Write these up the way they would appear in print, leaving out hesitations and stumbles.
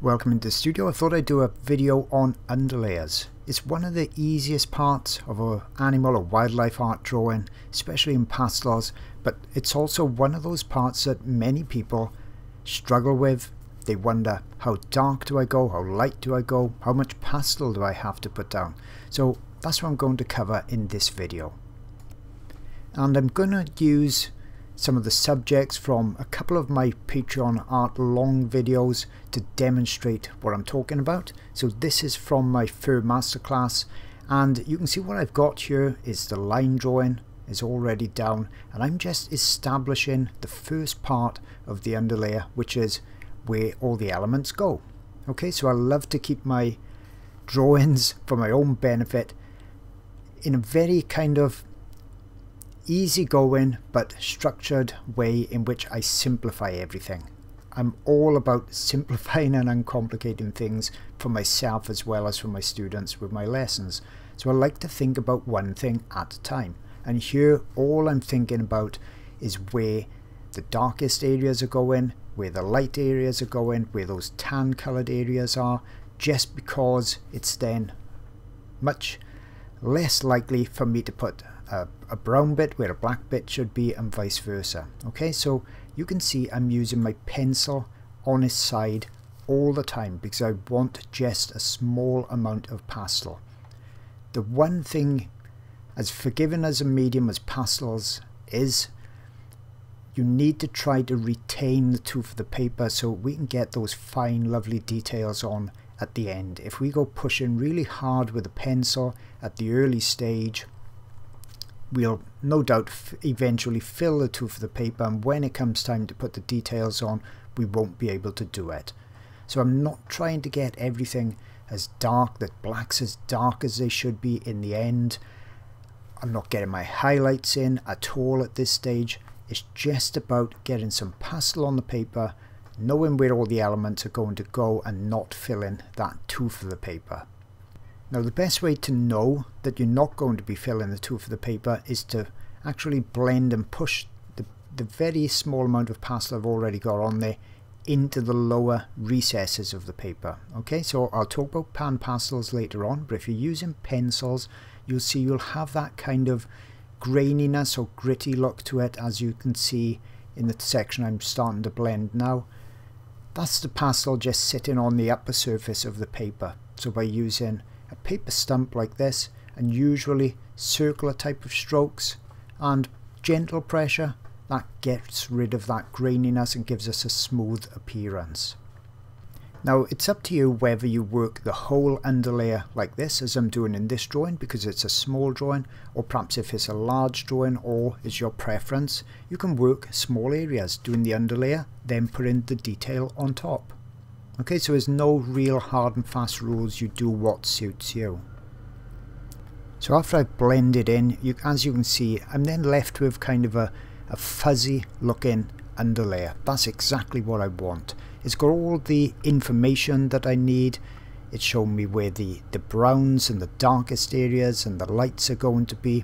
Welcome into the studio. I thought I'd do a video on underlayers. It's one of the easiest parts of an animal or wildlife art drawing, especially in pastels, but it's also one of those parts that many people struggle with. They wonder, how dark do I go, how light do I go, how much pastel do I have to put down? So that's what I'm going to cover in this video. And I'm going to use some of the subjects from a couple of my Patreon art long videos to demonstrate what I'm talking about. So this is from my fur masterclass, and you can see what I've got here is the line drawing is already down, and I'm just establishing the first part of the underlayer, which is where all the elements go. Okay, so I love to keep my drawings for my own benefit in a very kind of easygoing but structured way in which I simplify everything. I'm all about simplifying and uncomplicating things for myself as well as for my students with my lessons. So I like to think about one thing at a time, and here all I'm thinking about is where the darkest areas are going, where the light areas are going, where those tan colored areas are, just because it's then much less likely for me to put a brown bit where a black bit should be, and vice versa. Okay, so you can see I'm using my pencil on its side all the time because I want just a small amount of pastel. The one thing, as forgiving as a medium as pastels is, you need to try to retain the tooth of the paper so we can get those fine lovely details on at the end. If we go pushing really hard with a pencil at the early stage, we'll no doubt eventually fill the tooth of the paper, and when it comes time to put the details on, we won't be able to do it. So I'm not trying to get everything as dark, that blacks as dark as they should be in the end. I'm not getting my highlights in at all at this stage. It's just about getting some pastel on the paper, knowing where all the elements are going to go, and not filling that tooth of the paper. Now the best way to know that you're not going to be filling the tooth of the paper is to actually blend and push the very small amount of pastel I've already got on there into the lower recesses of the paper. Okay, so I'll talk about pan pastels later on, but if you're using pencils, you'll see you'll have that kind of graininess or gritty look to it, as you can see in the section I'm starting to blend now. That's the pastel just sitting on the upper surface of the paper. So by using a paper stump like this, and usually circular type of strokes and gentle pressure, that gets rid of that graininess and gives us a smooth appearance. Now it's up to you whether you work the whole underlayer like this as I'm doing in this drawing because it's a small drawing, or perhaps if it's a large drawing or is your preference, you can work small areas doing the underlayer, then put in the detail on top. Okay, so there's no real hard and fast rules, you do what suits you. So after I've blended in, as you can see, I'm then left with kind of a fuzzy looking underlayer. That's exactly what I want. It's got all the information that I need. It's shown me where the browns and the darkest areas and the lights are going to be.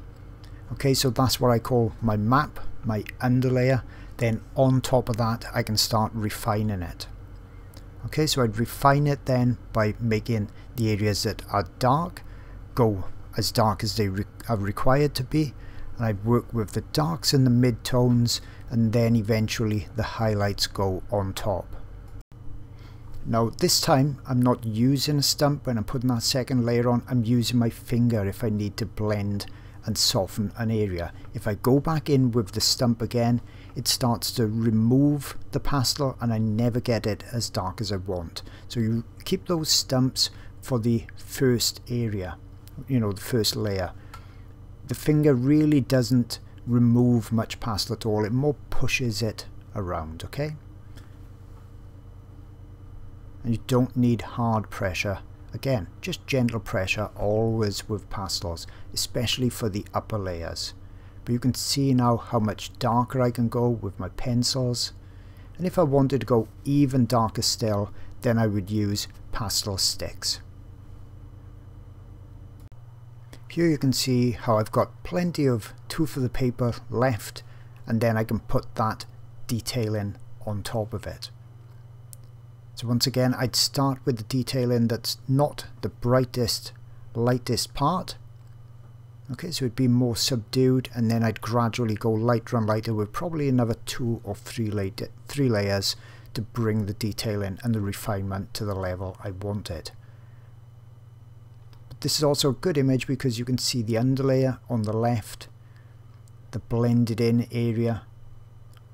Okay, so that's what I call my map, my underlayer. Then on top of that, I can start refining it. Okay, so I'd refine it then by making the areas that are dark go as dark as they are required to be, and I'd work with the darks and the mid-tones, and then eventually the highlights go on top. Now this time I'm not using a stump when I'm putting that second layer on, I'm using my finger if I need to blend and soften an area. If I go back in with the stump again, it starts to remove the pastel and I never get it as dark as I want. So you keep those stumps for the first area, you know, the first layer. The finger really doesn't remove much pastel at all, it more pushes it around, okay? And you don't need hard pressure. Again, just gentle pressure always with pastels, especially for the upper layers. But you can see now how much darker I can go with my pencils. And if I wanted to go even darker still, then I would use pastel sticks. Here you can see how I've got plenty of tooth of the paper left, and then I can put that detailing on top of it. So once again, I'd start with the detailing that's not the brightest, lightest part. Okay, so it'd be more subdued, and then I'd gradually go lighter and lighter with probably another 2 or 3 layers to bring the detailing and the refinement to the level I wanted. But this is also a good image because you can see the underlayer on the left, the blended in area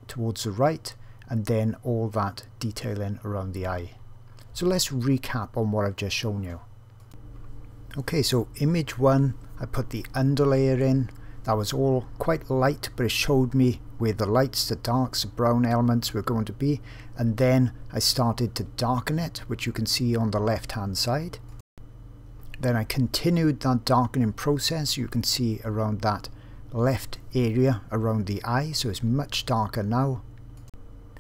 towards the right, and then all that detailing around the eye. So let's recap on what I've just shown you. Okay, so image 1, I put the underlayer in. That was all quite light, but it showed me where the lights, the darks, the brown elements were going to be, and then I started to darken it, which you can see on the left hand side. Then I continued that darkening process. You can see around that left area around the eye, so it's much darker now.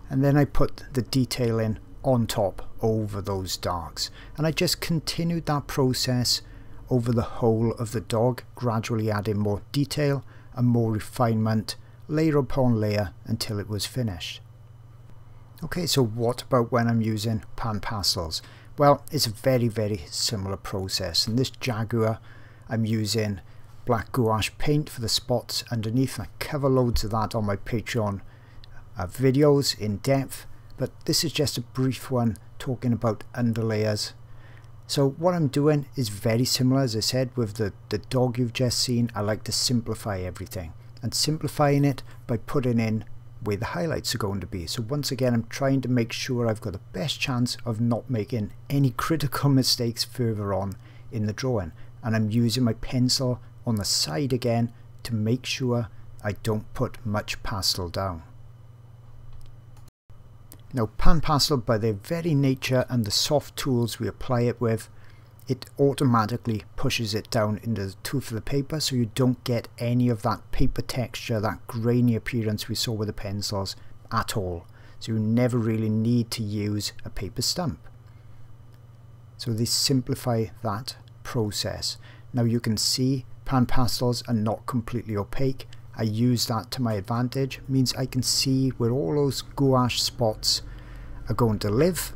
And then I put the detailing on top over those darks, and I just continued that process over the whole of the dog, gradually adding more detail and more refinement layer upon layer until it was finished. Okay, so what about when I'm using Panpastels? Well, it's a very similar process. In this Jaguar, I'm using black gouache paint for the spots underneath. I cover loads of that on my Patreon videos in depth, but this is just a brief one talking about underlayers. So what I'm doing is very similar, as I said, with the dog you've just seen. I like to simplify everything, and simplifying it by putting in where the highlights are going to be. So once again, I'm trying to make sure I've got the best chance of not making any critical mistakes further on in the drawing, and I'm using my pencil on the side again to make sure I don't put much pastel down. Now, Panpastel, by their very nature and the soft tools we apply it with, it automatically pushes it down into the tooth of the paper, so you don't get any of that paper texture, that grainy appearance we saw with the pencils at all. So you never really need to use a paper stump. So they simplify that process. Now you can see Panpastels are not completely opaque. I use that to my advantage. It means I can see where all those gouache spots are going to live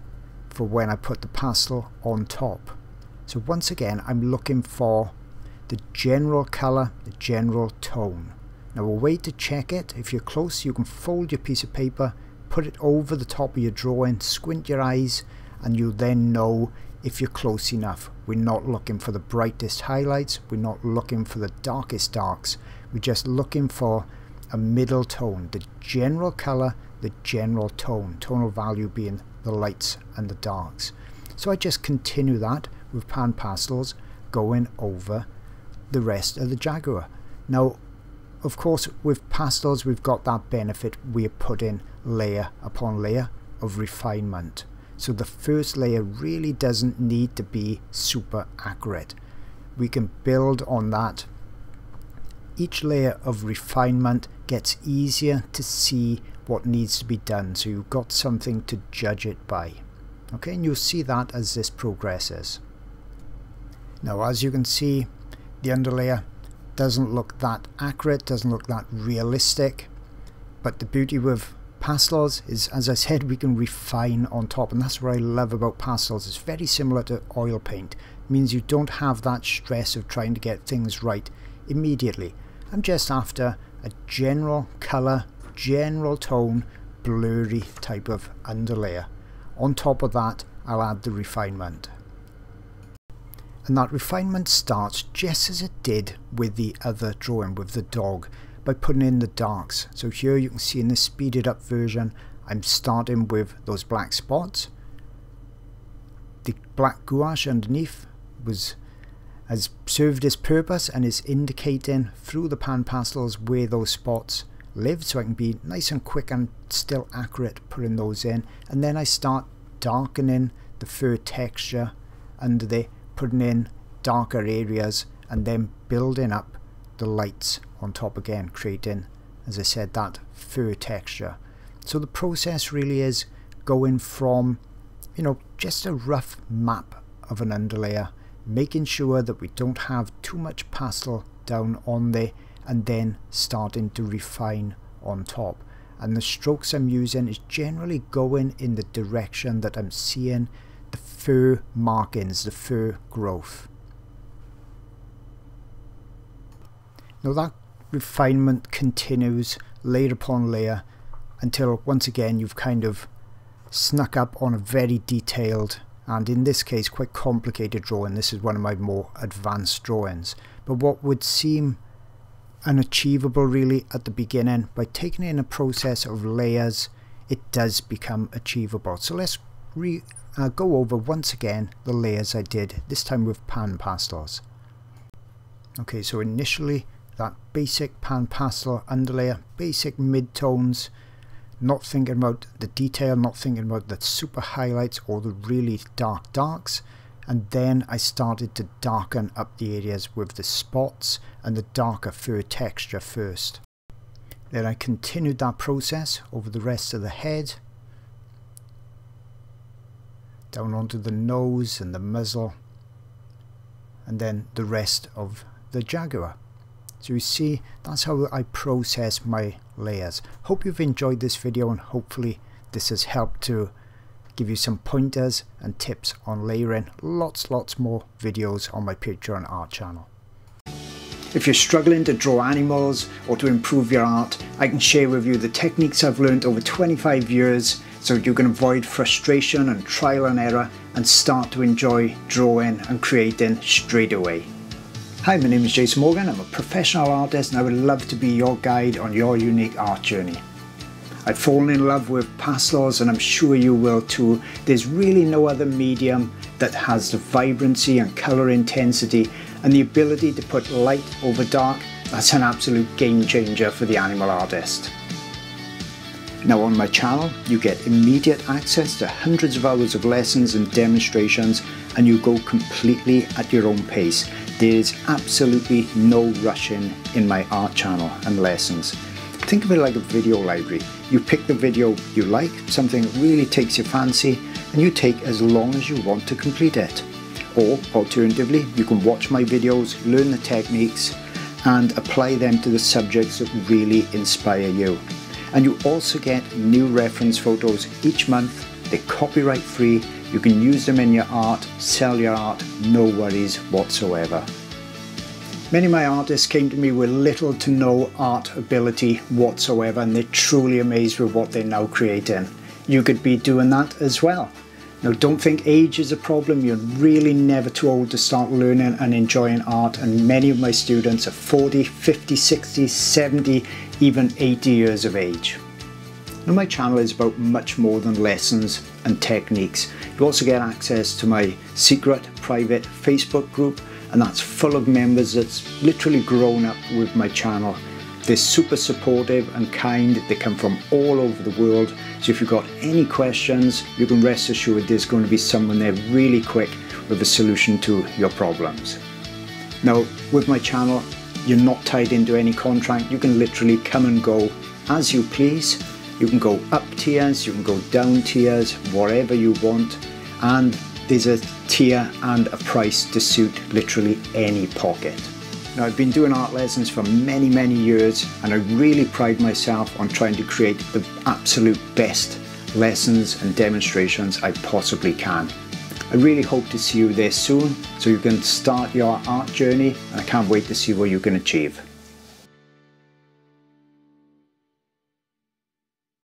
for when I put the pastel on top. So once again, I'm looking for the general colour, the general tone. Now a way to check it, if you're close, you can fold your piece of paper, put it over the top of your drawing, squint your eyes, and you'll then know if you're close enough. We're not looking for the brightest highlights, we're not looking for the darkest darks. We're just looking for a middle tone, the general colour, the general tone, tonal value being the lights and the darks. So I just continue that with Panpastels going over the rest of the Jaguar. Now, of course, with pastels we've got that benefit, we're putting layer upon layer of refinement. So the first layer really doesn't need to be super accurate. We can build on that. Each layer of refinement gets easier to see what needs to be done, so you've got something to judge it by. Okay, and you'll see that as this progresses. Now, as you can see, the underlayer doesn't look that accurate, doesn't look that realistic, but the beauty with pastels is, as I said, we can refine on top, and that's what I love about pastels. It's very similar to oil paint. It means you don't have that stress of trying to get things right immediately. I'm just after a general colour, general tone, blurry type of underlayer. On top of that, I'll add the refinement. And that refinement starts just as it did with the other drawing, with the dog, by putting in the darks. So here you can see in the speeded up version, I'm starting with those black spots. The black gouache underneath has served its purpose and is indicating through the Panpastels where those spots live, so I can be nice and quick and still accurate putting those in. And then I start darkening the fur texture under there, putting in darker areas, and then building up the lights on top again, creating, as I said, that fur texture. So the process really is going from, you know, just a rough map of an underlayer, making sure that we don't have too much pastel down on there, and then starting to refine on top. and the strokes I'm using is generally going in the direction that I'm seeing the fur markings, the fur growth. Now that refinement continues layer upon layer until once again you've kind of snuck up on a very detailed, and in this case quite complicated drawing. This is one of my more advanced drawings, but what would seem unachievable really at the beginning, by taking in a process of layers, it does become achievable. So let's go over once again the layers I did, this time with Panpastels. Okay, so initially that basic Panpastel underlayer, basic midtones, not thinking about the detail, not thinking about the super highlights or the really dark darks, and then I started to darken up the areas with the spots and the darker fur texture first. Then I continued that process over the rest of the head, down onto the nose and the muzzle, and then the rest of the jaguar. So you see, that's how I process my layers. Hope you've enjoyed this video, and hopefully this has helped to give you some pointers and tips on layering. Lots more videos on my Patreon art channel. If you're struggling to draw animals or to improve your art, I can share with you the techniques I've learned over 25 years so you can avoid frustration and trial and error and start to enjoy drawing and creating straight away. Hi, my name is Jason Morgan. I'm a professional artist and I would love to be your guide on your unique art journey. I've fallen in love with pastels and I'm sure you will too. There's really no other medium that has the vibrancy and colour intensity and the ability to put light over dark. That's an absolute game changer for the animal artist. Now on my channel you get immediate access to hundreds of hours of lessons and demonstrations, and you go completely at your own pace. There is absolutely no rushing in my art channel and lessons. Think of it like a video library. You pick the video you like, something that really takes your fancy, and you take as long as you want to complete it. Or alternatively, you can watch my videos, learn the techniques and apply them to the subjects that really inspire you. And you also get new reference photos each month. They're copyright free. You can use them in your art, sell your art, no worries whatsoever. Many of my artists came to me with little to no art ability whatsoever, and they're truly amazed with what they're now creating. You could be doing that as well. Now don't think age is a problem. You're really never too old to start learning and enjoying art, and many of my students are 40, 50, 60, 70, even 80 years of age. Now my channel is about much more than lessons and techniques. You also get access to my secret private Facebook group, and that's full of members that's literally grown up with my channel. They're super supportive and kind. They come from all over the world. So if you've got any questions, you can rest assured there's going to be someone there really quick with a solution to your problems. Now with my channel, you're not tied into any contract. You can literally come and go as you please. You can go up tiers, you can go down tiers, whatever you want, and there's a tier and a price to suit literally any pocket. Now I've been doing art lessons for many years, and I really pride myself on trying to create the absolute best lessons and demonstrations I possibly can. I really hope to see you there soon so you can start your art journey, and I can't wait to see what you can achieve.